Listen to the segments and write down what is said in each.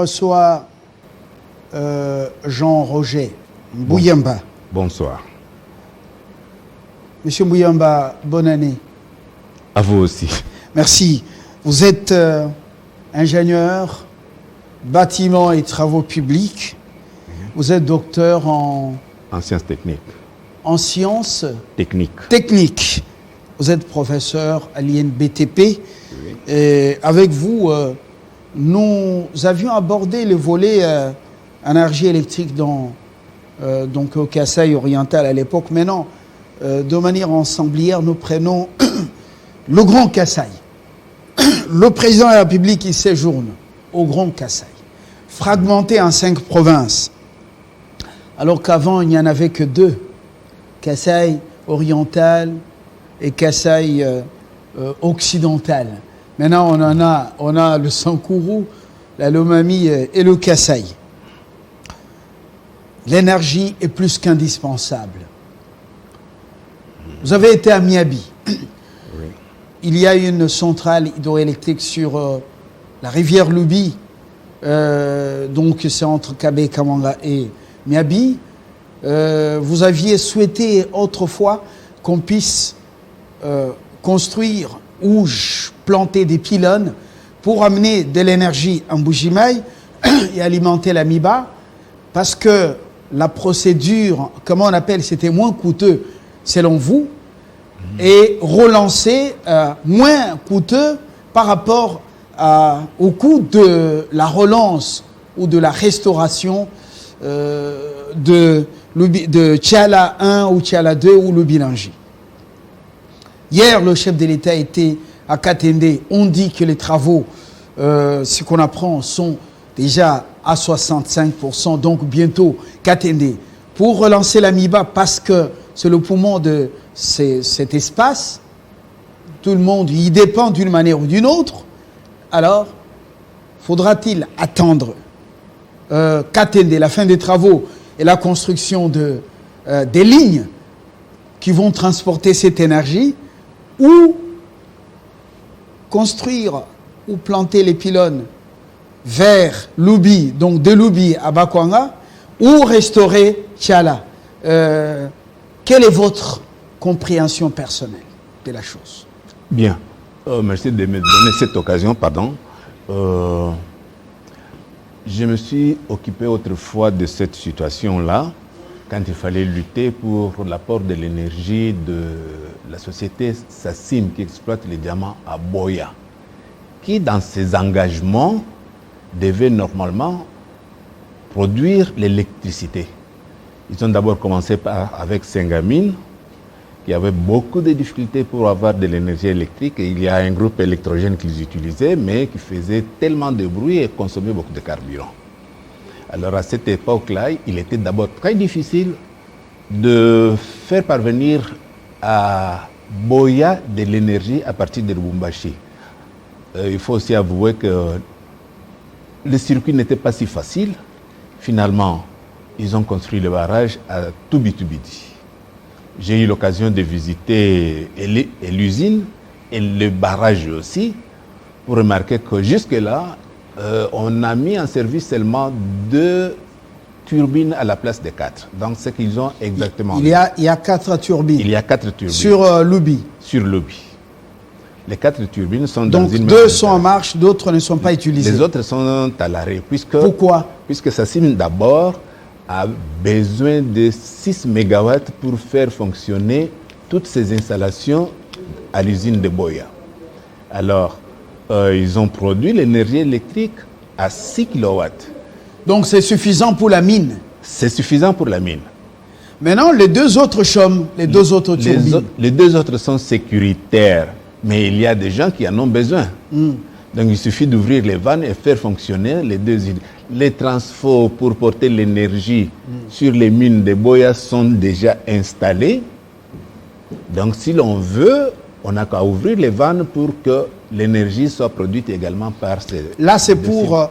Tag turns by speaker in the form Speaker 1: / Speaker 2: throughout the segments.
Speaker 1: reçois Jean-Roger Mbouyamba.
Speaker 2: Bonsoir.
Speaker 1: Monsieur Mbouyamba, bonne année.
Speaker 2: À vous aussi.
Speaker 1: Merci. Vous êtes ingénieur, bâtiments et travaux publics. Vous êtes docteur en
Speaker 2: sciences techniques.
Speaker 1: En sciences
Speaker 2: techniques.
Speaker 1: Vous êtes professeur à l'INBTP. Oui. Et avec vous, nous avions abordé le volet énergie électrique donc au Kasaï oriental à l'époque. Maintenant, de manière ensemblière, nous prenons le Grand Kasaï. Le président de la République, il séjourne au Grand Kasaï, fragmenté en 5 provinces. Alors qu'avant, il n'y en avait que 2. Kasaï oriental et Kasaï occidental. Maintenant, on a le Sankourou, la Lomami et le Kasaï. L'énergie est plus qu'indispensable. Vous avez été à Miabi. Oui. Il y a une centrale hydroélectrique sur la rivière Lubi. Donc, c'est entre Kabé, Kamanga et Miabi. Vous aviez souhaité autrefois qu'on puisse construire ou planter des pylônes pour amener de l'énergie en Bujimaï et alimenter la Miba, parce que la procédure, comment on appelle, c'était moins coûteux selon vous, et relancer moins coûteux par rapport au coût de la relance ou de la restauration de Tchala 1 ou Tchala 2 ou le Bilangi. Hier, le chef de l'État était à Katende. On dit que les travaux, ce qu'on apprend, sont déjà à 65%, donc bientôt Katende. Pour relancer la MIBA, parce que c'est le poumon de cet espace, tout le monde y dépend d'une manière ou d'une autre, alors faudra-t-il attendre Katende, la fin des travaux et la construction des lignes qui vont transporter cette énergie, ou construire ou planter les pylônes vers Lubi, donc de Lubi à Bakwanga, ou restaurer Tchala. Quelle est votre compréhension personnelle de la chose?
Speaker 2: Bien. Merci de me donner cette occasion, Je me suis occupé autrefois de cette situation-là, quand il fallait lutter pour l'apport de l'énergie de la société Sassim qui exploite les diamants à Boya, qui dans ses engagements devait normalement produire l'électricité. Ils ont d'abord commencé avec Sengamine, qui avait beaucoup de difficultés pour avoir de l'énergie électrique. Et il y a un groupe électrogène qu'ils utilisaient, mais qui faisait tellement de bruit et consommait beaucoup de carburant. Alors à cette époque-là, il était d'abord très difficile de faire parvenir à Boya de l'énergie à partir de Lubumbashi. Il faut aussi avouer que le circuit n'était pas si facile. Finalement, ils ont construit le barrage à Tubitubidi. J'ai eu l'occasion de visiter l'usine et le barrage aussi, pour remarquer que jusque-là, on a mis en service seulement 2 turbines à la place de 4. Donc, c'est qu'ils ont exactement...
Speaker 1: Il y a 4 turbines.
Speaker 2: Il y a 4 turbines.
Speaker 1: Sur Lubi.
Speaker 2: Sur Lubi. Les 4 turbines sont
Speaker 1: donc,
Speaker 2: dans une...
Speaker 1: Donc, 2 sont en marche, d'autres ne sont pas utilisées.
Speaker 2: Les autres sont à l'arrêt.
Speaker 1: Pourquoi?
Speaker 2: Puisque Sassim, d'abord, a besoin de 6 MW pour faire fonctionner toutes ces installations à l'usine de Boya. Alors, ils ont produit l'énergie électrique à 6 kW.
Speaker 1: Donc, c'est suffisant pour la mine?
Speaker 2: C'est suffisant pour la mine.
Speaker 1: Maintenant, les 2 autres chôment, les 2 autres turbines.
Speaker 2: Les 2 autres sont sécuritaires, mais il y a des gens qui en ont besoin. Donc, il suffit d'ouvrir les vannes et faire fonctionner les 2 îles. Les transforts pour porter l'énergie sur les mines de Boya sont déjà installés. Donc, si l'on veut, on n'a qu'à ouvrir les vannes pour que l'énergie soit produite également par ces...
Speaker 1: Là, c'est pour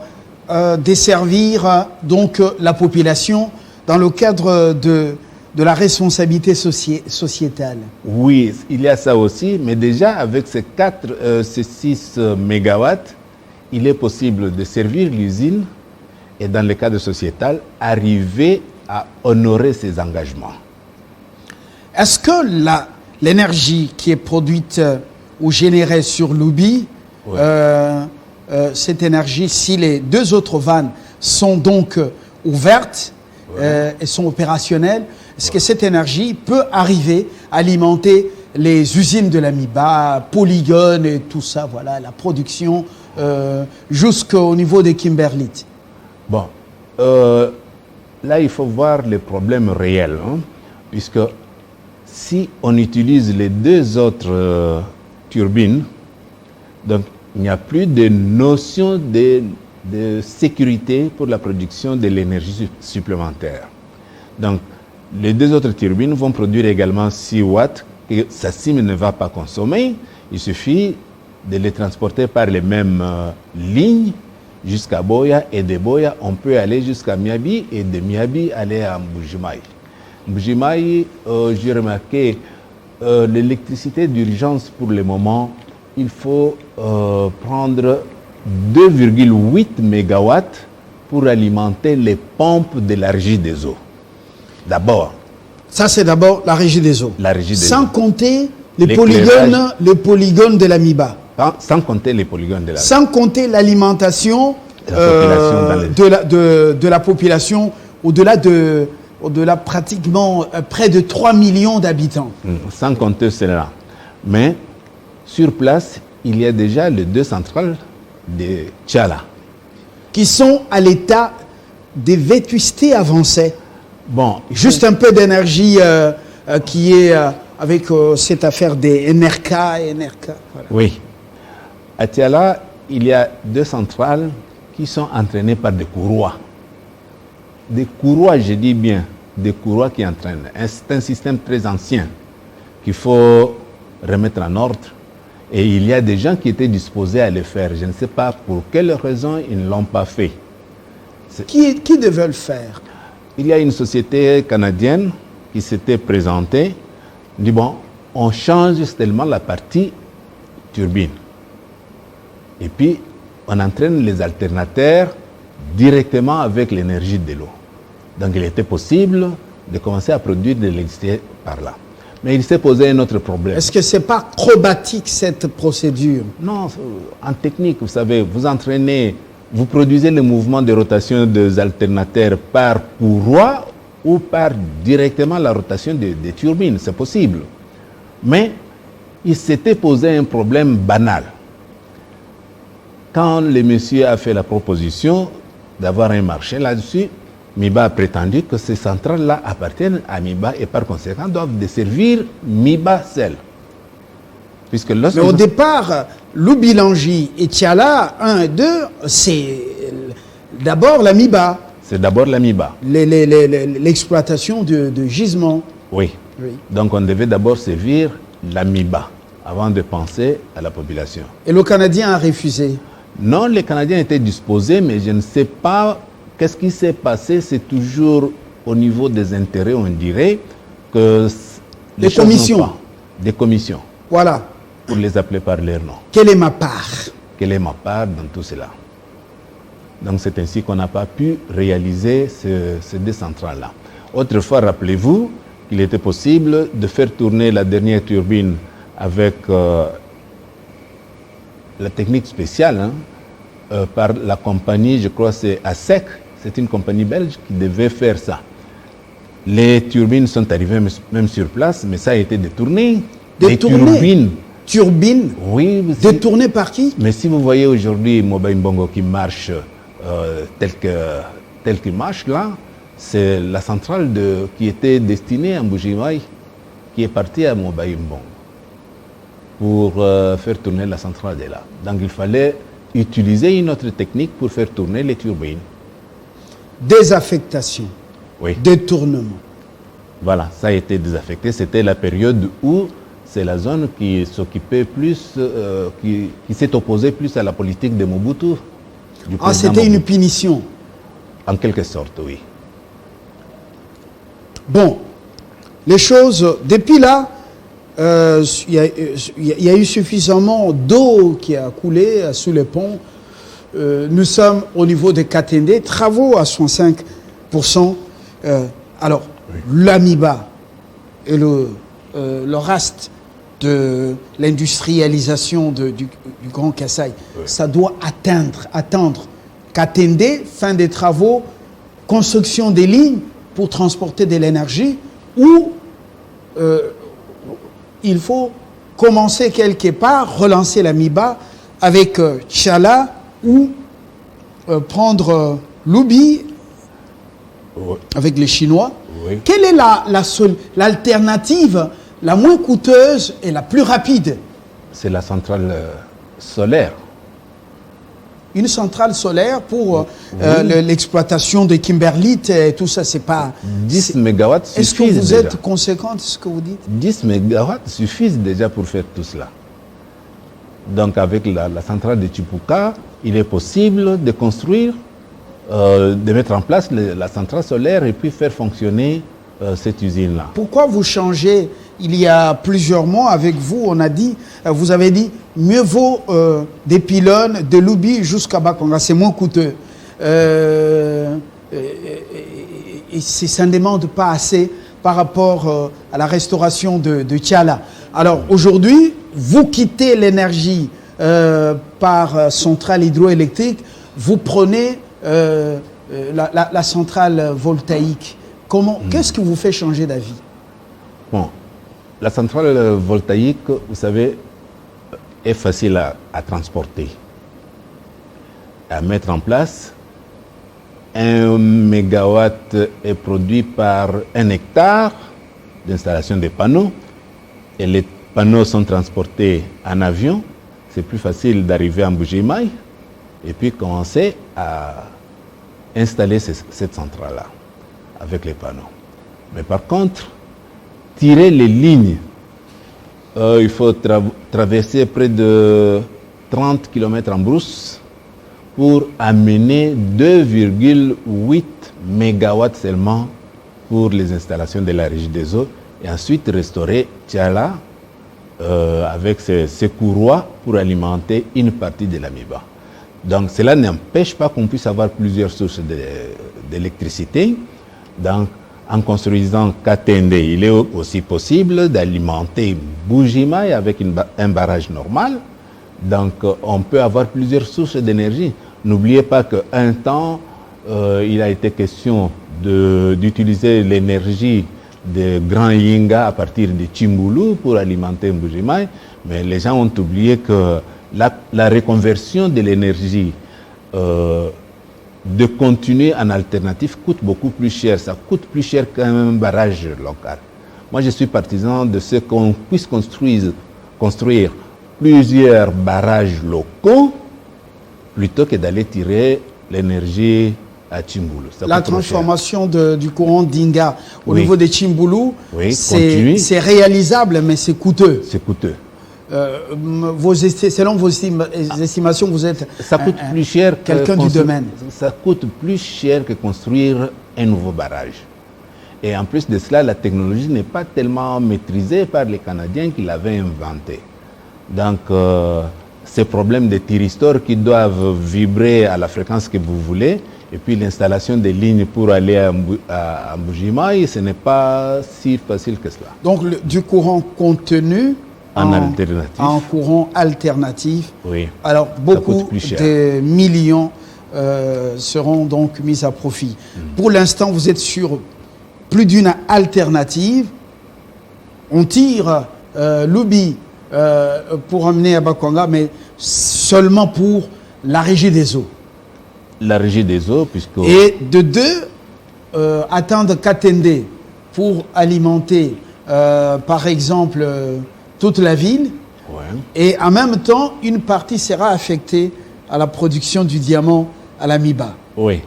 Speaker 1: desservir donc la population dans le cadre de la responsabilité sociétale.
Speaker 2: Oui, il y a ça aussi, mais déjà avec ces 6 mégawatts, il est possible de servir l'usine et dans le cadre sociétal, arriver à honorer ses engagements.
Speaker 1: Est-ce que l'énergie qui est produite ou générée sur l'Ubi, cette énergie, si les deux autres vannes sont donc ouvertes et sont opérationnelles, est-ce que cette énergie peut arriver à alimenter les usines de l'Amiba, Polygone et tout ça, voilà, la production jusqu'au niveau de Kimberlite?
Speaker 2: Bon, là il faut voir les problèmes réels, hein, puisque si on utilise les deux autres turbines, donc il n'y a plus de notion de sécurité pour la production de l'énergie supplémentaire. Donc, les deux autres turbines vont produire également 6 watts que SACIM ne va pas consommer. Il suffit de les transporter par les mêmes lignes jusqu'à Boya, et de Boya, on peut aller jusqu'à Miabi, et de Miabi, aller à Mbujimayi. Mbujimayi, j'ai remarqué l'électricité d'urgence pour le moment, il faut prendre 2,8 mégawatts pour alimenter les pompes de la régie des eaux. D'abord.
Speaker 1: Ça, c'est d'abord la régie des eaux.
Speaker 2: La régie des
Speaker 1: sans
Speaker 2: eaux.
Speaker 1: compter les polygones de l'Amiba.
Speaker 2: Sans compter les polygones de l'Amiba.
Speaker 1: Sans compter l'alimentation de la population au-delà pratiquement près de 3 millions d'habitants.
Speaker 2: Sans compter cela. Mais sur place, il y a déjà les 2 centrales de Tchala.
Speaker 1: Qui sont à l'état de vétusté avancée.
Speaker 2: Bon,
Speaker 1: juste un peu d'énergie qui est avec cette affaire des NRK. Voilà.
Speaker 2: Oui. À Tchala, il y a 2 centrales qui sont entraînées par des courroies. Des courroies, je dis bien, des courroies qui entraînent. C'est un système très ancien qu'il faut remettre en ordre. Et il y a des gens qui étaient disposés à le faire. Je ne sais pas pour quelle raison ils ne l'ont pas fait.
Speaker 1: Qui devait le faire?
Speaker 2: Il y a une société canadienne qui s'était présentée. On dit, bon, on change seulement la partie turbine. Et puis, on entraîne les alternateurs directement avec l'énergie de l'eau. Donc, il était possible de commencer à produire de l'électricité par là. Mais il s'est posé un autre problème.
Speaker 1: Est-ce que ce n'est pas acrobatique, cette procédure?
Speaker 2: Non, en technique, vous savez, vous entraînez, vous produisez le mouvement de rotation des alternateurs par courroie ou par directement la rotation des turbines, c'est possible. Mais il s'était posé un problème banal. Quand le monsieur a fait la proposition d'avoir un marché là-dessus, MIBA a prétendu que ces centrales-là appartiennent à MIBA et par conséquent doivent desservir MIBA seul.
Speaker 1: Mais au départ, l'Ubilangi et Tchala 1 et 2, c'est d'abord la MIBA.
Speaker 2: C'est d'abord la MIBA.
Speaker 1: L'exploitation de gisements.
Speaker 2: Oui. Donc on devait d'abord servir la MIBA avant de penser à la population.
Speaker 1: Et le Canadien a refusé?
Speaker 2: Non, les Canadiens étaient disposés, mais je ne sais pas qu'est-ce qui s'est passé. C'est toujours au niveau des intérêts, on dirait, que
Speaker 1: les commissions.
Speaker 2: Des commissions.
Speaker 1: Voilà.
Speaker 2: Pour les appeler par leur nom.
Speaker 1: Quelle est ma part?
Speaker 2: Quelle est ma part dans tout cela? Donc c'est ainsi qu'on n'a pas pu réaliser ces 2 centrales-là. Autrefois, rappelez-vous qu'il était possible de faire tourner la dernière turbine avec la technique spéciale par la compagnie, je crois c'est ASEC, c'est une compagnie belge qui devait faire ça. Les turbines sont arrivées même sur place, mais ça a été détourné.
Speaker 1: Détourné? Turbine?
Speaker 2: Oui.
Speaker 1: Détourné par qui?
Speaker 2: Mais si vous voyez aujourd'hui Mobile Mbongo qui marche tel qu'il marche là, c'est la centrale qui était destinée à Mbujimayi qui est partie à Mobile Mbongo pour faire tourner la centrale de là. Donc il fallait utiliser une autre technique pour faire tourner les turbines.
Speaker 1: Désaffectation.
Speaker 2: Oui.
Speaker 1: Détournement.
Speaker 2: Voilà, ça a été désaffecté. C'était la période où c'est la zone qui s'occupait plus, qui s'est opposée plus à la politique de Mobutu.
Speaker 1: C'était une punition.
Speaker 2: En quelque sorte, oui.
Speaker 1: Bon, les choses, depuis là, il y a eu suffisamment d'eau qui a coulé sous les ponts. nous sommes au niveau de Katende, travaux à 65%. Alors, l'Amiba et le reste de l'industrialisation du Grand Kasaï, ça doit attendre Katende, fin des travaux, construction des lignes pour transporter de l'énergie, ou il faut commencer quelque part, relancer l'Amiba avec Tchala, ou prendre Lubi avec les Chinois.
Speaker 2: Oui.
Speaker 1: Quelle est l'alternative la moins coûteuse et la plus rapide?
Speaker 2: C'est la centrale solaire.
Speaker 1: Une centrale solaire pour l'exploitation de Kimberlite et tout ça, c'est pas...
Speaker 2: 10 mégawatts suffisent.
Speaker 1: Est-ce que vous
Speaker 2: déjà.
Speaker 1: êtes conséquent de ce que vous dites?
Speaker 2: 10 mégawatts suffisent déjà pour faire tout cela. Donc avec la centrale de Chipuka, il est possible de construire, de mettre en place la centrale solaire et puis faire fonctionner cette usine-là.
Speaker 1: Pourquoi vous changez? Il y a plusieurs mois avec vous, vous avez dit, mieux vaut des pylônes de Lubi jusqu'à Bakonga, c'est moins coûteux. Et ça ne demande pas assez par rapport à la restauration de Tchala. Alors aujourd'hui, vous quittez l'énergie par centrale hydroélectrique, vous prenez la centrale voltaïque. Qu'est-ce qui vous fait changer d'avis?
Speaker 2: Bon, la centrale voltaïque, vous savez, est facile à transporter, à mettre en place. 1 mégawatt est produit par 1 hectare d'installation des panneaux, et les panneaux sont transportés en avion. C'est plus facile d'arriver en Mbuji-Mayi et puis commencer à installer cette centrale-là avec les panneaux. Mais par contre, tirer les lignes, il faut traverser près de 30 km en brousse pour amener 2,8 mégawatts seulement pour les installations de la Régie des eaux, et ensuite restaurer Tchala avec ses courroies pour alimenter une partie de l'Amiba. Donc cela n'empêche pas qu'on puisse avoir plusieurs sources d'électricité. Donc en construisant Katende, il est aussi possible d'alimenter Mbuji-Mayi avec un barrage normal. Donc on peut avoir plusieurs sources d'énergie. N'oubliez pas qu'un temps, il a été question d'utiliser l'énergie de Grand Yinga à partir de Chimbulu pour alimenter Mbuji-Mayi, mais les gens ont oublié que la reconversion de l'énergie de continuer en alternative coûte beaucoup plus cher. Ça coûte plus cher qu'un barrage local. Moi, je suis partisan de ce qu'on puisse construire plusieurs barrages locaux plutôt que d'aller tirer l'énergie à Chimbulu.
Speaker 1: La transformation du courant d'Inga au niveau de Chimbulu, c'est réalisable, mais c'est coûteux.
Speaker 2: C'est coûteux.
Speaker 1: Selon vos estimations, vous êtes
Speaker 2: ça coûte plus cher
Speaker 1: quelqu'un du domaine.
Speaker 2: Ça coûte plus cher que construire un nouveau barrage. Et en plus de cela, la technologie n'est pas tellement maîtrisée par les Canadiens qui l'avaient inventée. Donc, ces problèmes de thyristors qui doivent vibrer à la fréquence que vous voulez, et puis l'installation des lignes pour aller à Mbuji-Mayi, ce n'est pas si facile que cela.
Speaker 1: Donc, du courant contenu en courant alternatif.
Speaker 2: Oui.
Speaker 1: Alors, beaucoup de millions seront donc mis à profit. Pour l'instant, vous êtes sur plus d'une alternative. On tire Lubi pour amener à Bakonga, mais seulement pour la Régie des eaux.
Speaker 2: La Régie des eaux, puisque...
Speaker 1: Et de deux, attendre Katende pour alimenter, par exemple, toute la ville.
Speaker 2: Ouais.
Speaker 1: Et en même temps, une partie sera affectée à la production du diamant à l'Amiba.
Speaker 2: Oui.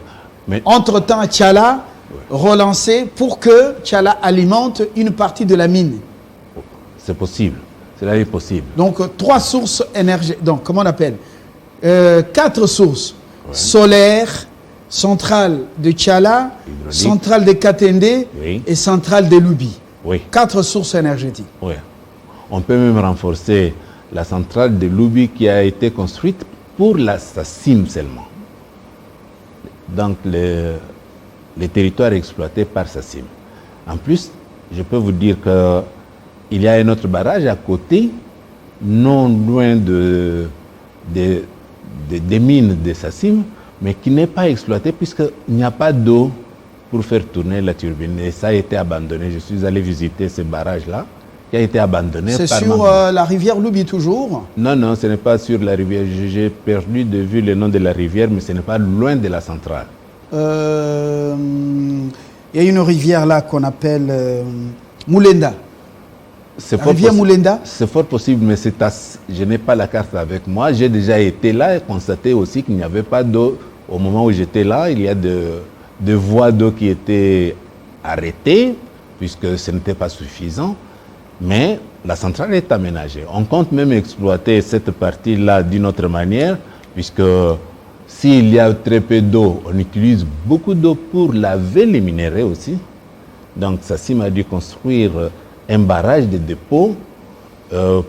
Speaker 2: Mais...
Speaker 1: Entre-temps, Tchala relancé pour que Tchala alimente une partie de la mine.
Speaker 2: C'est possible. Cela est possible.
Speaker 1: Donc, 3 sources énergétiques. Donc, comment on appelle 4 sources. Ouais. Solaire, centrale de Tchala, centrale de Katende et centrale de Lubi.
Speaker 2: Oui.
Speaker 1: 4 sources énergétiques.
Speaker 2: Oui. On peut même renforcer la centrale de Lubi qui a été construite pour la SACIM seulement. Donc les territoires exploités par SACIM. En plus, je peux vous dire qu'il y a un autre barrage à côté, non loin des mines de SACIM, mais qui n'est pas exploité puisqu'il n'y a pas d'eau pour faire tourner la turbine. Et ça a été abandonné. Je suis allé visiter ce barrage-là, qui a été abandonné.
Speaker 1: C'est sur la rivière Loubi toujours?
Speaker 2: Non, non, ce n'est pas sur la rivière. J'ai perdu de vue le nom de la rivière, mais ce n'est pas loin de la centrale.
Speaker 1: Il y a une rivière là qu'on appelle Moulenda. La rivière Moulenda?
Speaker 2: C'est fort possible, mais je n'ai pas la carte avec moi. J'ai déjà été là et constaté aussi qu'il n'y avait pas d'eau. Au moment où j'étais là, il y a de voies d'eau qui étaient arrêtées, puisque ce n'était pas suffisant. Mais la centrale est aménagée. On compte même exploiter cette partie-là d'une autre manière, puisque s'il y a très peu d'eau, on utilise beaucoup d'eau pour laver les minéraux aussi. Donc SACIM a dû construire un barrage de dépôt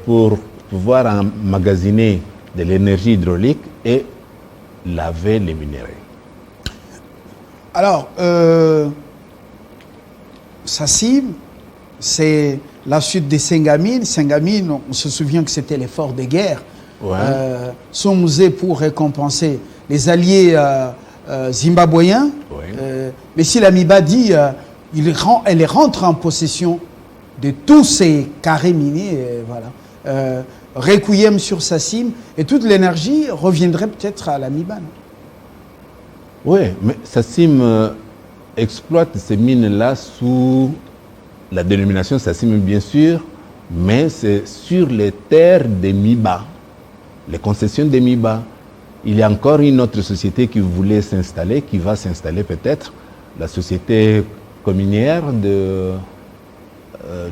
Speaker 2: pour pouvoir emmagasiner de l'énergie hydraulique et laver les minéraux.
Speaker 1: Alors, SACIM, c'est la suite des Sengamine. Sengamine, on se souvient que c'était l'effort de guerre.
Speaker 2: Ouais.
Speaker 1: Son musée pour récompenser les alliés zimbabwéens.
Speaker 2: Ouais.
Speaker 1: Mais si l'Amiba dit elle rentre en possession de tous ces carrés miniers, voilà. Requiem sur SACIM, et toute l'énergie reviendrait peut-être à l'Amiba.
Speaker 2: Oui, mais SACIM exploite ces mines-là sous la dénomination SACIM, bien sûr, mais c'est sur les terres des MIBA, les concessions des MIBA. Il y a encore une autre société qui voulait s'installer, qui va s'installer peut-être, la société communière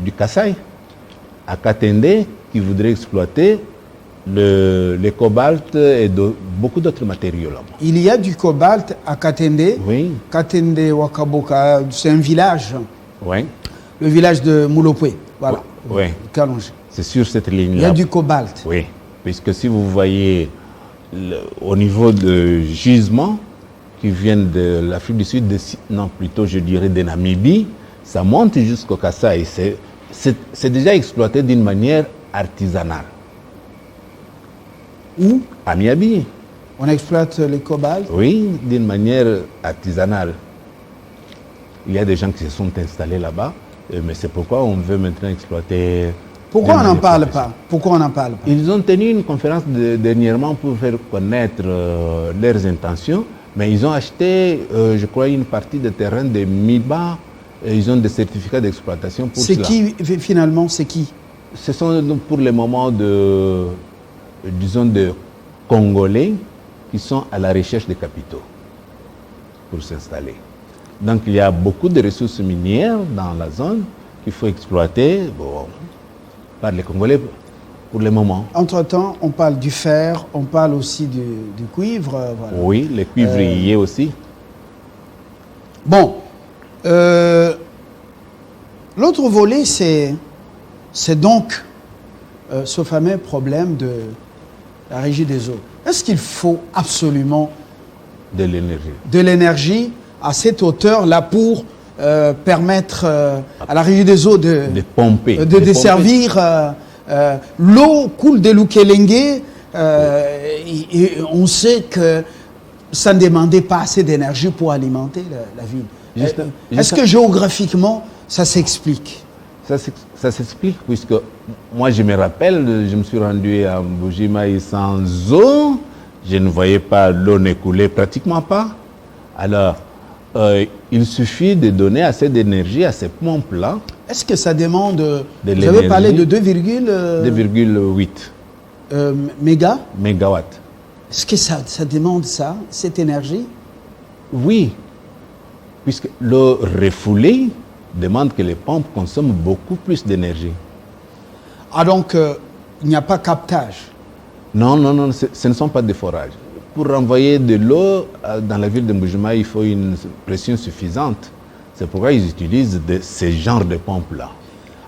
Speaker 2: du Kasaï, à Katende, qui voudrait exploiter le cobalt et beaucoup d'autres matériaux là-bas.
Speaker 1: Il y a du cobalt à Katende.
Speaker 2: Oui.
Speaker 1: Katende Wakaboka, c'est un village.
Speaker 2: Oui.
Speaker 1: Le village de Moulopé. Voilà.
Speaker 2: Oui.
Speaker 1: Kalonge.
Speaker 2: C'est sur cette ligne-là.
Speaker 1: Il y a du cobalt.
Speaker 2: Oui. Puisque si vous voyez au niveau de gisements qui viennent de l'Afrique du Sud, non, plutôt je dirais de Namibie, ça monte jusqu'au Kasaï. C'est déjà exploité d'une manière artisanale.
Speaker 1: Où?
Speaker 2: À Miabi.
Speaker 1: On exploite le cobalt.
Speaker 2: Oui, d'une manière artisanale. Il y a des gens qui se sont installés là-bas, mais c'est pourquoi on veut maintenant exploiter.
Speaker 1: Pourquoi on n'en parle pas? Pourquoi on n'en parle pas?
Speaker 2: Ils ont tenu une conférence dernièrement pour faire connaître leurs intentions, mais ils ont acheté, je crois, une partie de terrain de MIBA. Et ils ont des certificats d'exploitation pour cela.
Speaker 1: C'est qui, finalement, c'est qui?
Speaker 2: Ce sont pour le moment disons, de Congolais qui sont à la recherche de capitaux pour s'installer. Donc il y a beaucoup de ressources minières dans la zone qu'il faut exploiter par les Congolais pour le moment.
Speaker 1: Entre-temps, on parle du fer, on parle aussi du cuivre. Voilà.
Speaker 2: Oui, le cuivrier aussi.
Speaker 1: Bon, l'autre volet, c'est donc ce fameux problème de la régie des eaux. Est-ce qu'il faut absolument
Speaker 2: de l'énergie
Speaker 1: à cette hauteur-là pour permettre à la régie des eaux de
Speaker 2: pomper,
Speaker 1: de desservir l'eau coule de Lukelenge et on sait que ça ne demandait pas assez d'énergie pour alimenter la ville. Est-ce que géographiquement, ça s'explique?
Speaker 2: Ça s'explique, puisque moi je me rappelle, je me suis rendu à Mbujimayi sans eau, je ne voyais pas l'eau n'écouler pratiquement pas. Alors, il suffit de donner assez d'énergie à ces pompes-là.
Speaker 1: Est-ce que ça demande, vous avez parlé de
Speaker 2: 2,8 mégawatts.
Speaker 1: Est-ce que ça demande ça, cette énergie?
Speaker 2: Oui, puisque l'eau refoulée demande que les pompes consomment beaucoup plus d'énergie.
Speaker 1: Ah donc, il n'y a pas captage?
Speaker 2: Non, ce ne sont pas des forages. Pour renvoyer de l'eau dans la ville de Mbujimayi, il faut une pression suffisante. C'est pourquoi ils utilisent ces genres de pompes-là.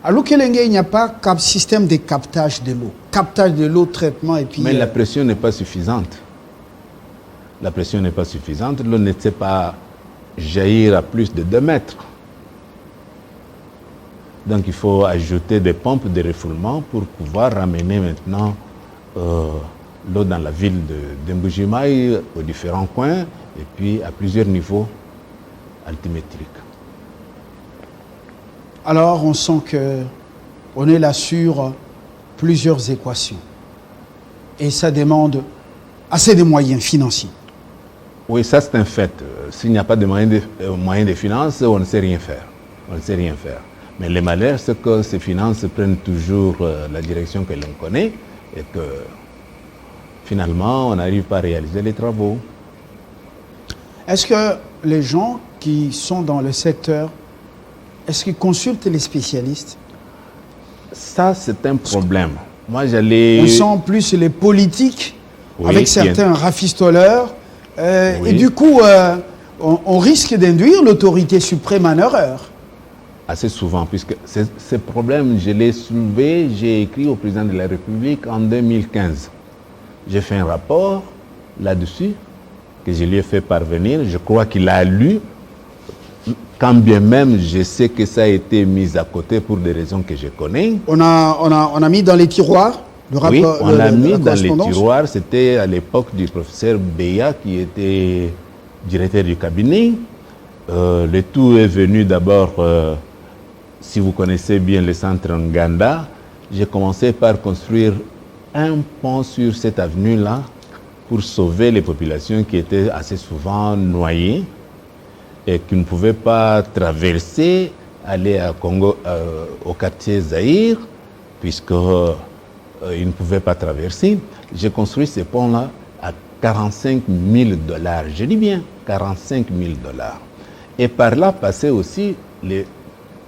Speaker 1: À Lukelenge, il n'y a pas système de captage de l'eau. Captage de l'eau, traitement et puis...
Speaker 2: Mais la pression n'est pas suffisante. la pression n'est pas suffisante, l'eau ne sait pas jaillir à plus de 2 mètres. Donc il faut ajouter des pompes de refoulement pour pouvoir ramener maintenant l'eau dans la ville de Mbujimaï, aux différents coins, et puis à plusieurs niveaux altimétriques.
Speaker 1: Alors on sent qu'on est là sur plusieurs équations. Et ça demande assez de moyens financiers.
Speaker 2: Oui, ça c'est un fait. S'il n'y a pas de moyens de finances, on ne sait rien faire. On ne sait rien faire. Mais le malheur, c'est que ces finances prennent toujours la direction que l'on connaît et que finalement, on n'arrive pas à réaliser les travaux.
Speaker 1: Est-ce que les gens qui sont dans le secteur, est-ce qu'ils consultent les spécialistes?
Speaker 2: Ça, c'est un problème. Moi,
Speaker 1: On sent plus les politiques,
Speaker 2: oui,
Speaker 1: avec certains rafistoleurs.
Speaker 2: Oui.
Speaker 1: Et du coup, on risque d'induire l'autorité suprême en erreur.
Speaker 2: Assez souvent, puisque ce problème, je l'ai soulevé, j'ai écrit au président de la République en 2015. J'ai fait un rapport là-dessus, que je lui ai fait parvenir. Je crois qu'il a lu, quand bien même je sais que ça a été mis à côté pour des raisons que je connais.
Speaker 1: On a mis dans les tiroirs le rapport.
Speaker 2: Oui, on l'a mis dans les tiroirs. C'était à l'époque du professeur Beya qui était directeur du cabinet. Le tout est venu d'abord, si vous connaissez bien le centre Nganda, j'ai commencé par construire un pont sur cette avenue-là pour sauver les populations qui étaient assez souvent noyées et qui ne pouvaient pas traverser, aller à Congo, au quartier Zaïre, puisqu'ils ne pouvaient pas traverser. J'ai construit ce pont-là à 45 000 $. Je dis bien 45 000 $. Et par là passaient aussi les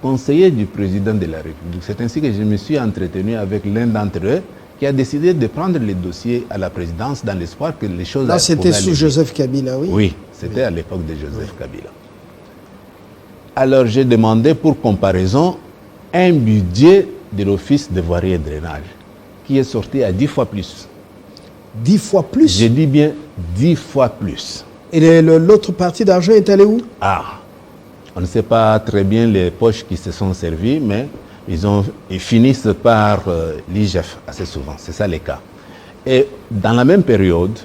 Speaker 2: conseillers du président de la République. C'est ainsi que je me suis entretenu avec l'un d'entre eux qui a décidé de prendre les dossiers à la présidence dans l'espoir que les choses...
Speaker 1: Là, c'était sous Joseph Kabila, oui.
Speaker 2: Oui, c'était à l'époque de Joseph Kabila. Alors, j'ai demandé pour comparaison un budget de l'Office de voirie et drainage qui est sorti à 10 fois plus.
Speaker 1: 10 fois plus?
Speaker 2: J'ai dit bien 10 fois plus.
Speaker 1: Et l'autre partie d'argent est allée où?
Speaker 2: On ne sait pas très bien les poches qui se sont servies, mais ils finissent par l'IGF assez souvent. C'est ça le cas. Et dans la même période,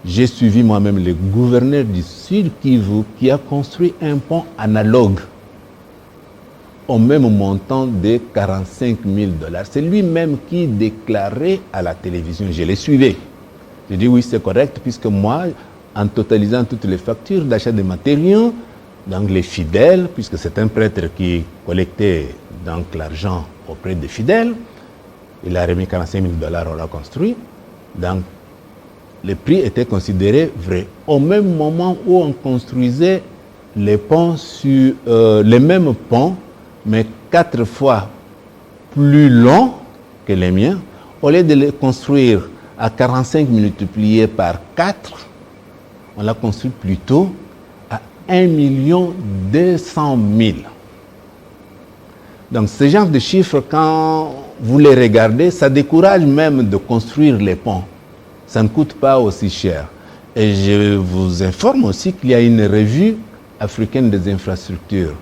Speaker 2: j'ai suivi moi-même le gouverneur du Sud Kivu qui a construit un pont analogue au même montant de 45 000 $. C'est lui-même qui déclarait à la télévision. Je l'ai suivi. J'ai dit oui, c'est correct, puisque moi, en totalisant toutes les factures d'achat de matériaux, donc les fidèles, puisque c'est un prêtre qui collectait donc l'argent auprès des fidèles, il a remis 45 000 $, on l'a construit. Donc, le prix était considéré vrai. Au même moment où on construisait les ponts sur les mêmes ponts, mais 4 fois plus longs que les miens, au lieu de les construire à 45 multiplié par 4, on l'a construit plutôt à 1 200 000. Donc, ce genre de chiffres, quand vous les regardez, ça décourage même de construire les ponts. Ça ne coûte pas aussi cher. Et je vous informe aussi qu'il y a une revue africaine des infrastructures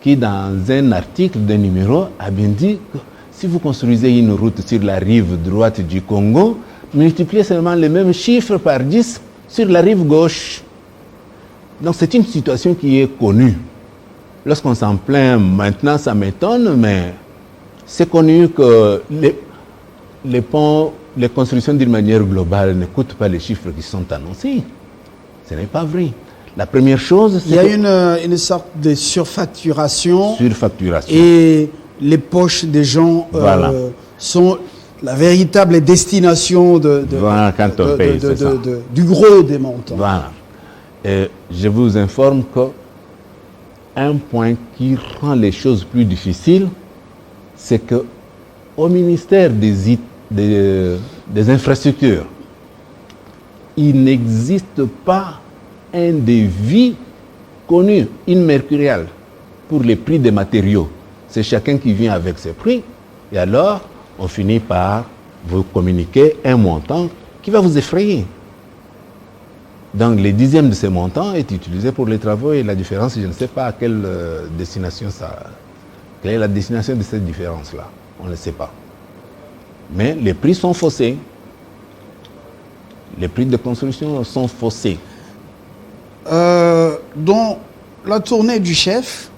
Speaker 2: qui, dans un article d'un numéro, a bien dit que si vous construisez une route sur la rive droite du Congo, multipliez seulement les mêmes chiffres par 10 sur la rive gauche. Donc c'est une situation qui est connue. Lorsqu'on s'en plaint maintenant, ça m'étonne, mais c'est connu que les ponts, les constructions d'une manière globale ne coûtent pas les chiffres qui sont annoncés. Ce n'est pas vrai. La première chose, c'est
Speaker 1: il y a une sorte de surfacturation.
Speaker 2: Surfacturation.
Speaker 1: Et les poches des gens
Speaker 2: voilà.
Speaker 1: sont la véritable destination
Speaker 2: voilà, quand on paye,
Speaker 1: du gros des montants.
Speaker 2: Voilà. Et je vous informe que un point qui rend les choses plus difficiles, c'est que au ministère des infrastructures, il n'existe pas un devis connu, une mercuriale, pour les prix des matériaux. C'est chacun qui vient avec ses prix, et alors on finit par vous communiquer un montant qui va vous effrayer. Donc les dixièmes de ces montants est utilisé pour les travaux et la différence, je ne sais pas à quelle destination ça... Quelle est la destination de cette différence-là? On ne le sait pas. Mais les prix sont faussés. Les prix de construction sont faussés.
Speaker 1: Dans la tournée du chef,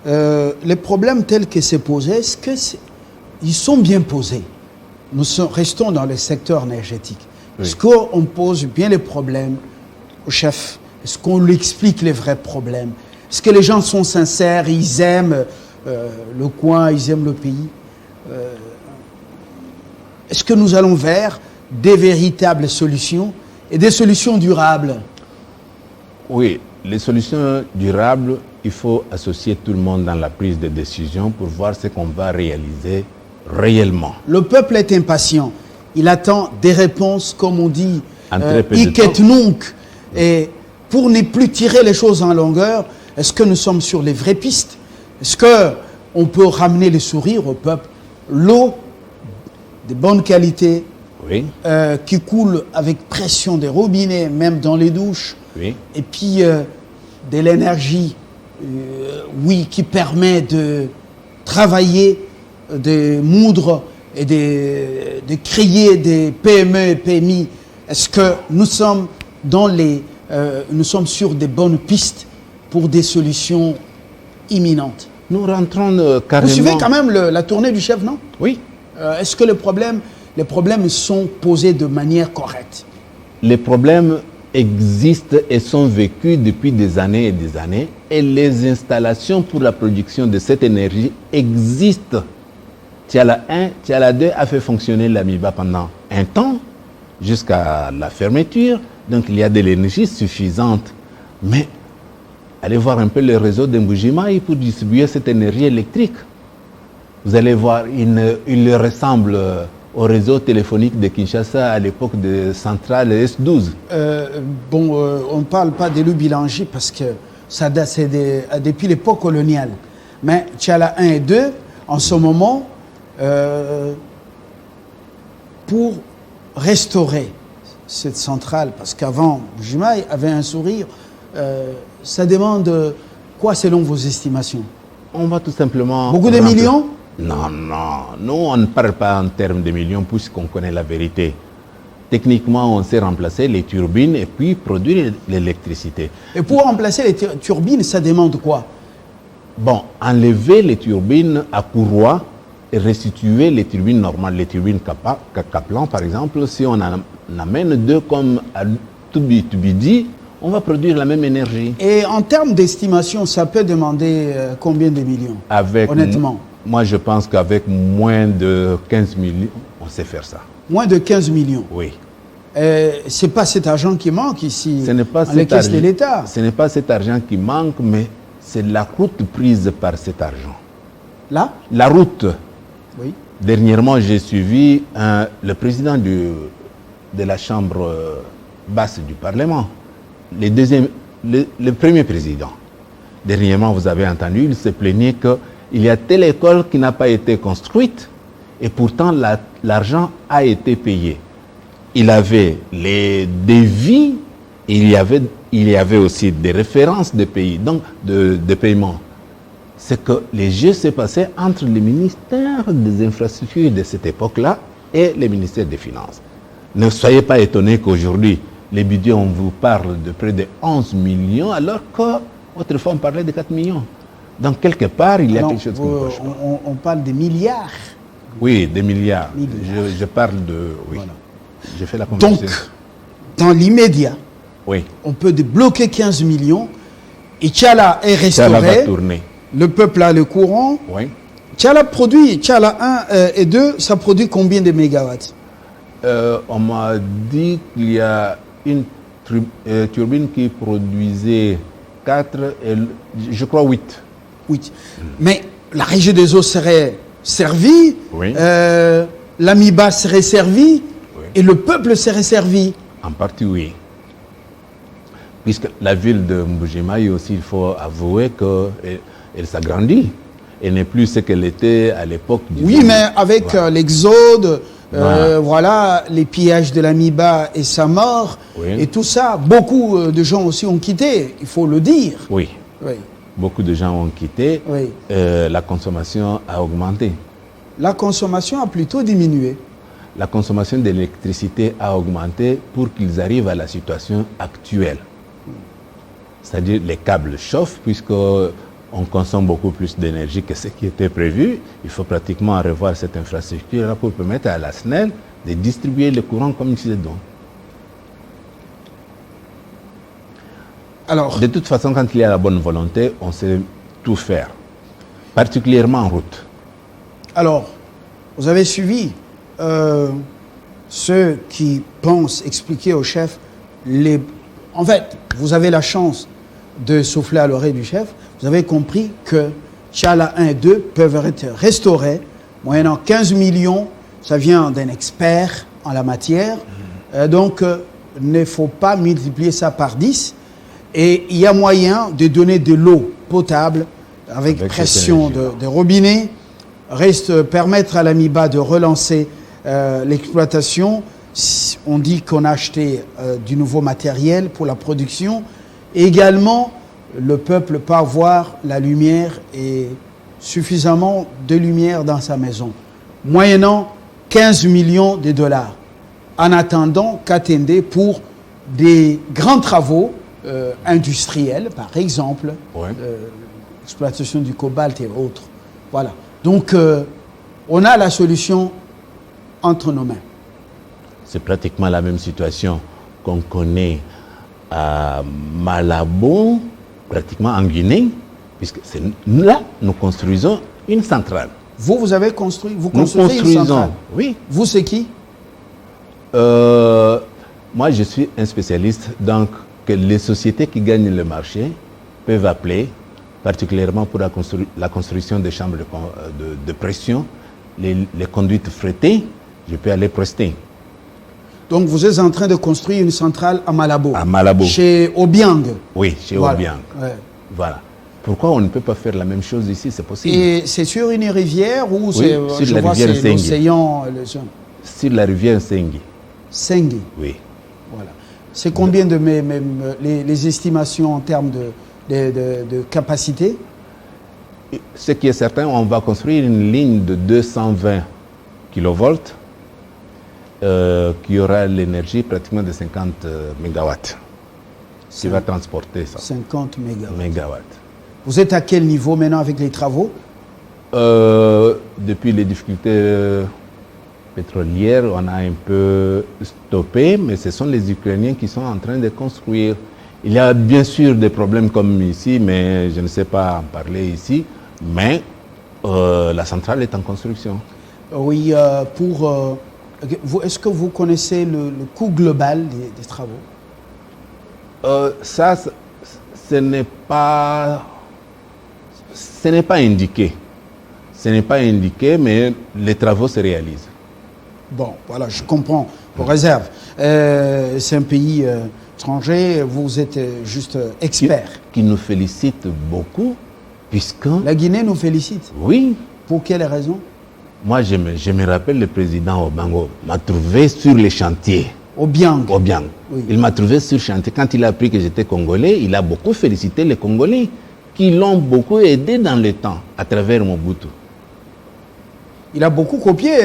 Speaker 1: les problèmes tels que c'est posé, ils sont bien posés. Restons dans le secteur énergétique. Oui. Est-ce qu'on pose bien les problèmes au chef? Est-ce qu'on lui explique les vrais problèmes? Est-ce que les gens sont sincères? Ils aiment le coin, ils aiment le pays? Est-ce que nous allons vers des véritables solutions et des solutions durables?
Speaker 2: Oui, les solutions durables, il faut associer tout le monde dans la prise de décision pour voir ce qu'on va réaliser réellement.
Speaker 1: Le peuple est impatient. Il attend des réponses, comme on dit, hic nunc. Et pour ne plus tirer les choses en longueur, est-ce que nous sommes sur les vraies pistes? Est-ce qu'on peut ramener le sourire au peuple? L'eau de bonne qualité,
Speaker 2: oui.
Speaker 1: Qui coule avec pression des robinets, même dans les douches.
Speaker 2: Oui.
Speaker 1: Et puis de l'énergie, oui, qui permet de travailler, de moudre et de créer des PME et PMI. Est-ce que nous sommes nous sommes sur des bonnes pistes pour des solutions imminentes?
Speaker 2: Nous rentrons carrément...
Speaker 1: Vous suivez quand même la tournée du chef, non?
Speaker 2: Oui.
Speaker 1: Est-ce que les problèmes sont posés de manière correcte?
Speaker 2: Les problèmes existent et sont vécus depuis des années et des années, et les installations pour la production de cette énergie existent. Tiala 1, Tiala 2 a fait fonctionner l'Amiba pendant un temps, jusqu'à la fermeture, donc il y a de l'énergie suffisante. Mais allez voir un peu le réseau de Mbujimaï pour distribuer cette énergie électrique. Vous allez voir, il ressemble au réseau téléphonique de Kinshasa à l'époque de Centrale S12.
Speaker 1: On ne parle pas des loups Bilangi parce que ça date depuis l'époque coloniale. Mais Tiala 1 et 2, en ce moment, pour restaurer cette centrale, parce qu'avant, Mbujimaï avait un sourire, ça demande quoi selon vos estimations?
Speaker 2: On va tout simplement...
Speaker 1: Beaucoup de millions?
Speaker 2: Non, nous on ne parle pas en termes de millions puisqu'on connaît la vérité. Techniquement, on sait remplacer les turbines et puis produire l'électricité.
Speaker 1: Et pour remplacer les turbines, ça demande quoi?
Speaker 2: Bon, enlever les turbines à courroie et restituer les turbines normales, les turbines Kaplan par exemple. Si on en amène deux comme à Tubidi, on va produire la même énergie.
Speaker 1: Et en termes d'estimation, ça peut demander combien de millions? Honnêtement.
Speaker 2: Moi, je pense qu'avec moins de 15 millions, on sait faire ça.
Speaker 1: Moins de 15 millions?
Speaker 2: Oui.
Speaker 1: Ce n'est pas cet argent qui manque ici, dans les caisses de l'État.
Speaker 2: Ce n'est pas cet argent qui manque, mais c'est la route prise par cet argent.
Speaker 1: Là?
Speaker 2: La route.
Speaker 1: Oui.
Speaker 2: Dernièrement, j'ai suivi le président de la Chambre basse du Parlement, le premier président. Dernièrement, vous avez entendu, il se plaignait qu'il y a telle école qui n'a pas été construite et pourtant l'argent a été payé. Il avait les devis, il y avait aussi des références de pays, donc de paiement. C'est que les jeux s'est passé entre le ministère des infrastructures de cette époque-là et le ministère des Finances. Ne soyez pas étonnés qu'aujourd'hui, les budgets, on vous parle de près de 11 millions, alors qu'autrefois on parlait de 4 millions. Donc quelque part, il y a quelque chose qui ne marche pas.
Speaker 1: On parle de milliards.
Speaker 2: Oui, des milliards. Je parle de... Oui. Voilà. J'ai fait la conversion.
Speaker 1: Donc, dans l'immédiat,
Speaker 2: oui,
Speaker 1: on peut débloquer 15 millions et Tiala est restauré.
Speaker 2: Tiala va tourner.
Speaker 1: Le peuple a le courant.
Speaker 2: Oui.
Speaker 1: Tiala 1 et 2, ça produit combien de mégawatts?
Speaker 2: On m'a dit qu'il y a une turbine qui produisait 4 et je crois 8. 8.
Speaker 1: Mais la régie des eaux serait servie,
Speaker 2: oui.
Speaker 1: L'Amiba serait servie,
Speaker 2: oui,
Speaker 1: et le peuple serait servi.
Speaker 2: En partie, oui. Puisque la ville de Mbujimaï aussi, il faut avouer qu'elle s'agrandit. Elle n'est plus ce qu'elle était à l'époque du...
Speaker 1: Oui, mais avec l'exode Voilà, les pillages de l'Amiba et sa mort,
Speaker 2: Oui.
Speaker 1: et tout ça. Beaucoup de gens aussi ont quitté, il faut le dire.
Speaker 2: Oui,
Speaker 1: Oui.
Speaker 2: beaucoup de gens ont quitté.
Speaker 1: Oui.
Speaker 2: La consommation a augmenté.
Speaker 1: La consommation a plutôt diminué.
Speaker 2: La consommation d'électricité a augmenté pour qu'ils arrivent à la situation actuelle. C'est-à-dire les câbles chauffent puisqu'on consomme beaucoup plus d'énergie que ce qui était prévu. Il faut pratiquement revoir cette infrastructure-là pour permettre à la SNEL de distribuer le courant comme il se doit.
Speaker 1: Alors,
Speaker 2: De toute façon, quand il y a la bonne volonté, on sait tout faire, particulièrement en route.
Speaker 1: alors, vous avez suivi ceux qui pensent expliquer au chef les... En fait, vous avez la chance de souffler à l'oreille du chef. Vous avez compris que Tchala 1 et 2 peuvent être restaurés moyennant 15 millions. Ça vient d'un expert en la matière. Donc, il ne faut pas multiplier ça par 10. Et il y a moyen de donner de l'eau potable avec pression de robinet. Reste permettre à l'Amiba de relancer l'exploitation. On dit qu'on a acheté du nouveau matériel pour la production. Et également, le peuple peut avoir la lumière et suffisamment de lumière dans sa maison, moyennant 15 millions de dollars. En attendant qu'attendez pour des grands travaux industriels, par exemple,
Speaker 2: Ouais.
Speaker 1: l'exploitation du cobalt et autres. Voilà. Donc, on a la solution entre nos mains.
Speaker 2: C'est pratiquement la même situation qu'on connaît à Malabo, pratiquement en Guinée, puisque c'est là nous construisons une centrale.
Speaker 1: Vous avez construit, vous
Speaker 2: Nous
Speaker 1: construisez une
Speaker 2: construisons,
Speaker 1: centrale.
Speaker 2: oui.
Speaker 1: Vous, c'est qui?
Speaker 2: Moi, je suis un spécialiste, donc que les sociétés qui gagnent le marché peuvent appeler, particulièrement pour la construction des chambres de pression, les conduites frettées, je peux aller prester.
Speaker 1: Donc, vous êtes en train de construire une centrale à Malabo.
Speaker 2: À Malabo.
Speaker 1: Chez Obiang.
Speaker 2: Oui, chez
Speaker 1: Voilà.
Speaker 2: Obiang.
Speaker 1: Ouais.
Speaker 2: Voilà. Pourquoi on ne peut pas faire la même chose ici? C'est possible.
Speaker 1: Et c'est sur une rivière ou
Speaker 2: Oui,
Speaker 1: c'est,
Speaker 2: sur
Speaker 1: je
Speaker 2: la
Speaker 1: vois,
Speaker 2: rivière
Speaker 1: c'est
Speaker 2: Sengi.
Speaker 1: l'océan,
Speaker 2: Sur la rivière Sengi.
Speaker 1: Sengi.
Speaker 2: Oui.
Speaker 1: Voilà. C'est combien de les estimations en termes de capacité?
Speaker 2: Et ce qui est certain, on va construire une ligne de 220 kV qui aura l'énergie pratiquement de 50 mégawatts. Qui va transporter ça.
Speaker 1: 50 mégawatts.
Speaker 2: Mégawatts.
Speaker 1: Vous êtes à quel niveau maintenant avec les travaux?
Speaker 2: Depuis les difficultés pétrolières, on a un peu stoppé, mais ce sont les Ukrainiens qui sont en train de construire. Il y a bien sûr des problèmes comme ici, mais je ne sais pas en parler ici. Mais la centrale est en construction.
Speaker 1: Oui, est-ce que vous connaissez le coût global des travaux?
Speaker 2: Ça, ce n'est pas indiqué. Ce n'est pas indiqué, mais les travaux se réalisent.
Speaker 1: Bon, voilà, je comprends vos réserves. C'est un pays étranger, vous êtes juste expert.
Speaker 2: Qui nous félicite beaucoup, puisque...
Speaker 1: La Guinée nous félicite.
Speaker 2: Oui.
Speaker 1: Pour quelle raison?
Speaker 2: Moi, je me rappelle, le président Obango m'a trouvé sur les chantiers.
Speaker 1: Obiang.
Speaker 2: Obiang.
Speaker 1: Oui.
Speaker 2: Il m'a trouvé sur chantier. Quand il a appris que j'étais Congolais, il a beaucoup félicité les Congolais qui l'ont beaucoup aidé dans le temps à travers Mobutu.
Speaker 1: Il a beaucoup copié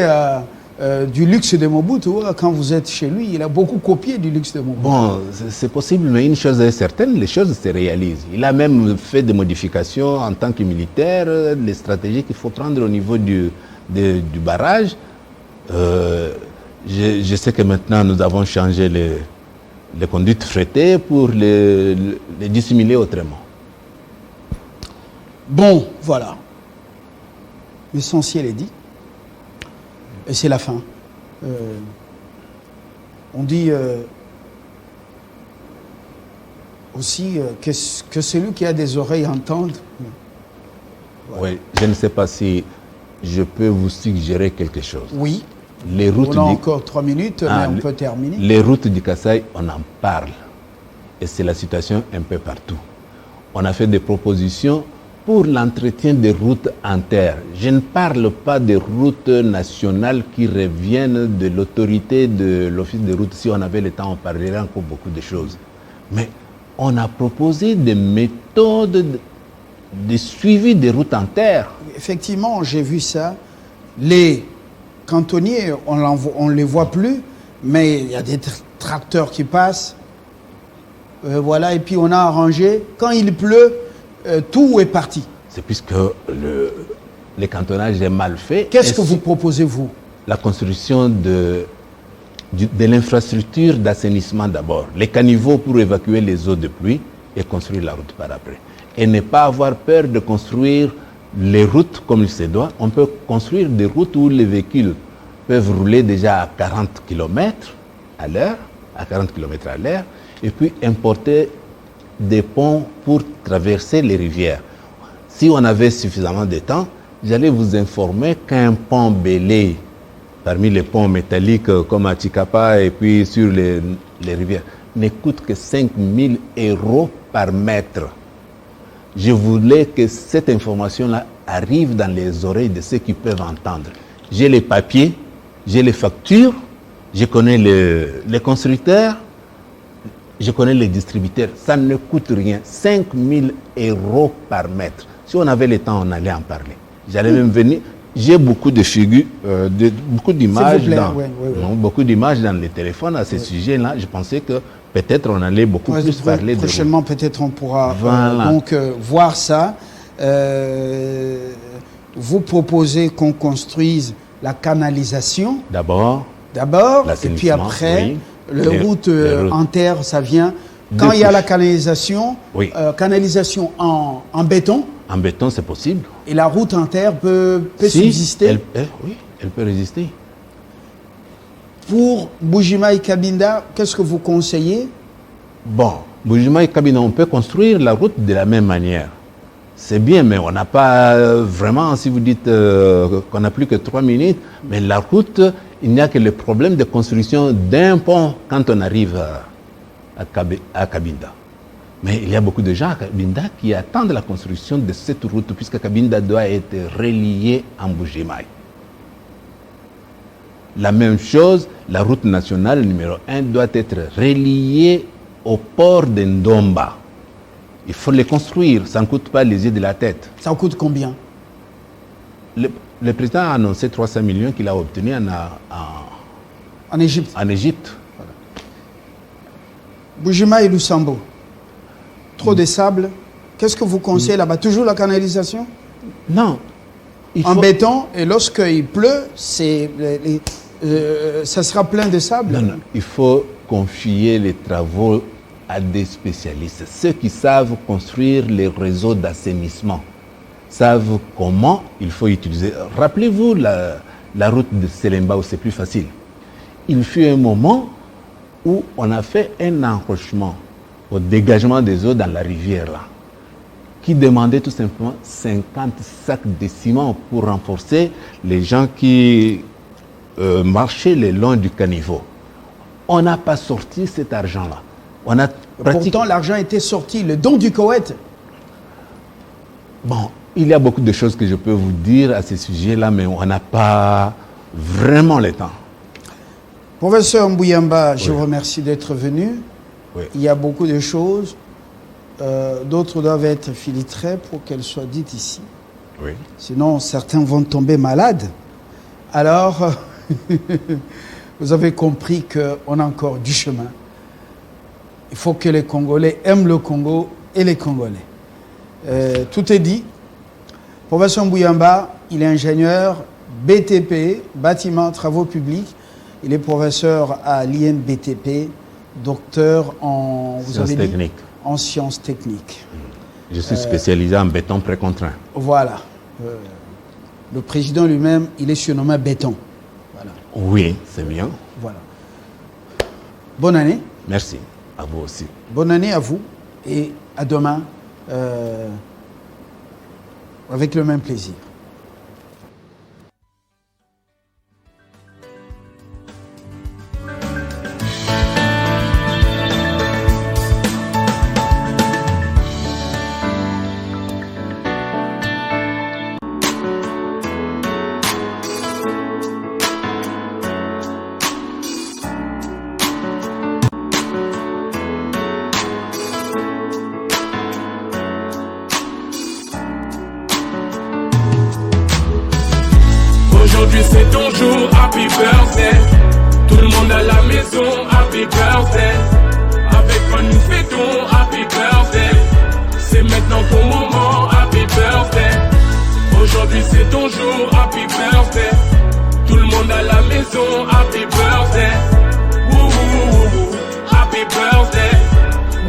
Speaker 1: du luxe de Mobutu. Quand vous êtes chez lui, il a beaucoup copié du luxe de Mobutu.
Speaker 2: Bon, c'est possible, mais une chose est certaine, les choses se réalisent. Il a même fait des modifications en tant que militaire, les stratégies qu'il faut prendre au niveau du barrage. Je sais que maintenant, nous avons changé les conduites frettées pour les dissimuler autrement.
Speaker 1: Bon, voilà. L'essentiel est dit. Et c'est la fin. On dit aussi que celui qui a des oreilles entende.
Speaker 2: Voilà. Oui, je ne sais pas si je peux vous suggérer quelque chose.
Speaker 1: Oui.
Speaker 2: Les routes
Speaker 1: on a encore 3 minutes, mais on peut terminer.
Speaker 2: Les routes du Kasaï, on en parle. Et c'est la situation un peu partout. On a fait des propositions pour l'entretien des routes en terre. Je ne parle pas des routes nationales qui reviennent de l'autorité de l'Office des routes. Si on avait le temps, on parlerait encore beaucoup de choses. Mais on a proposé des méthodes de suivi des routes en terre.
Speaker 1: Effectivement, j'ai vu ça. Les cantonniers, on ne les voit plus, mais il y a des tracteurs qui passent. Voilà, et puis on a arrangé, quand il pleut, tout est parti.
Speaker 2: C'est puisque le cantonnage est mal fait.
Speaker 1: Qu'est-ce que vous proposez, vous?
Speaker 2: La construction de l'infrastructure d'assainissement d'abord. Les caniveaux pour évacuer les eaux de pluie et construire la route par après. Et ne pas avoir peur de construire les routes comme il se doit. On peut construire des routes où les véhicules peuvent rouler déjà à 40 km à l'heure, et puis importer des ponts pour traverser les rivières. Si on avait suffisamment de temps, j'allais vous informer qu'un pont belé, parmi les ponts métalliques comme à Chikapa et puis sur les rivières, ne coûte que 5 000 € par mètre. Je voulais que cette information-là arrive dans les oreilles de ceux qui peuvent entendre. J'ai les papiers, j'ai les factures, je connais les constructeurs, je connais les distributeurs. Ça ne coûte rien. 5 000 € par mètre. Si on avait le temps, on allait en parler. J'allais même venir. J'ai beaucoup de figures, beaucoup d'images beaucoup d'images dans les téléphones à ce sujet-là. Je pensais que peut-être on allait beaucoup plus parler de...
Speaker 1: Prochainement, peut-être on pourra voir ça. Vous proposez qu'on construise la canalisation.
Speaker 2: D'abord,
Speaker 1: et puis après, les routes en terre, ça vient. Quand il y a la canalisation, canalisation en béton.
Speaker 2: En béton, c'est possible.
Speaker 1: Et la route en terre peut subsister.
Speaker 2: Oui, elle peut résister.
Speaker 1: Pour Bujima et Cabinda, qu'est-ce que vous conseillez?
Speaker 2: Bon, Bujima et Cabinda, on peut construire la route de la même manière. C'est bien, mais on n'a pas vraiment, si vous dites qu'on n'a plus que 3 minutes, mais la route, il n'y a que le problème de construction d'un pont quand on arrive à Cabinda. Mais il y a beaucoup de gens à Cabinda qui attendent la construction de cette route, puisque Cabinda doit être relié en Bujimaï. La même chose, la route nationale numéro 1 doit être reliée au port de Ndomba. Il faut les construire, ça ne coûte pas les yeux de la tête.
Speaker 1: Ça coûte combien?
Speaker 2: Le président a annoncé 300 millions qu'il a obtenus
Speaker 1: en Égypte.
Speaker 2: En Égypte.
Speaker 1: Voilà. Bujima et Lusambo. Trop de sable. Qu'est-ce que vous conseillez là-bas? Toujours la canalisation?
Speaker 2: Non.
Speaker 1: En béton, et lorsqu'il pleut, ça sera plein de sable?
Speaker 2: Non. Il faut confier les travaux à des spécialistes. Ceux qui savent construire les réseaux d'assainissement, savent comment il faut utiliser. Rappelez-vous la route de Selemba où c'est plus facile. Il fut un moment où on a fait un enrochement au dégagement des eaux dans la rivière là, qui demandait tout simplement 50 sacs de ciment pour renforcer les gens qui marchaient le long du caniveau. On n'a pas sorti cet argent-là.
Speaker 1: Pourtant, l'argent était sorti, le don du Koweït.
Speaker 2: Bon, il y a beaucoup de choses que je peux vous dire à ce sujet-là, mais on n'a pas vraiment le temps.
Speaker 1: Professeur Mbouyamba, je vous remercie d'être venu.
Speaker 2: Oui.
Speaker 1: Il y a beaucoup de choses. D'autres doivent être filtrées pour qu'elles soient dites ici.
Speaker 2: Oui.
Speaker 1: Sinon, certains vont tomber malades. Alors, vous avez compris qu'on a encore du chemin. Il faut que les Congolais aiment le Congo et les Congolais. Tout est dit. Professeur Mbouyamba, il est ingénieur BTP, bâtiment, travaux publics. Il est professeur à l'INBTP, docteur en sciences techniques.
Speaker 2: Je suis spécialisé en béton précontraint.
Speaker 1: Voilà. Le président lui-même, il est surnommé béton. Voilà.
Speaker 2: Oui, c'est bien.
Speaker 1: Voilà. Bonne année.
Speaker 2: Merci. À vous aussi.
Speaker 1: Bonne année à vous et à demain avec le même plaisir.
Speaker 3: maison, happy birthday. Avec fun nous fêtons, happy birthday. C'est maintenant ton moment, happy birthday. Aujourd'hui c'est ton jour, happy birthday. Tout le monde à la maison, happy birthday. Woo woo woo woo, happy birthday.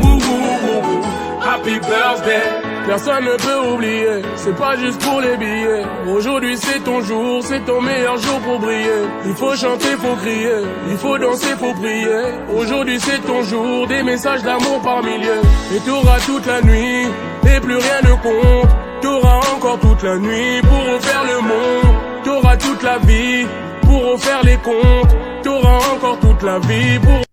Speaker 3: Woo woo woo woo, happy birthday. Personne ne peut oublier, c'est pas juste pour les billets. Aujourd'hui c'est ton jour, c'est ton meilleur jour pour briller. Il faut chanter, faut crier, il faut danser, faut prier. Aujourd'hui c'est ton jour, des messages d'amour par milliers. Et t'auras toute la nuit, et plus rien ne compte. T'auras encore toute la nuit pour refaire le monde. T'auras toute la vie pour refaire les comptes. T'auras encore toute la vie pour...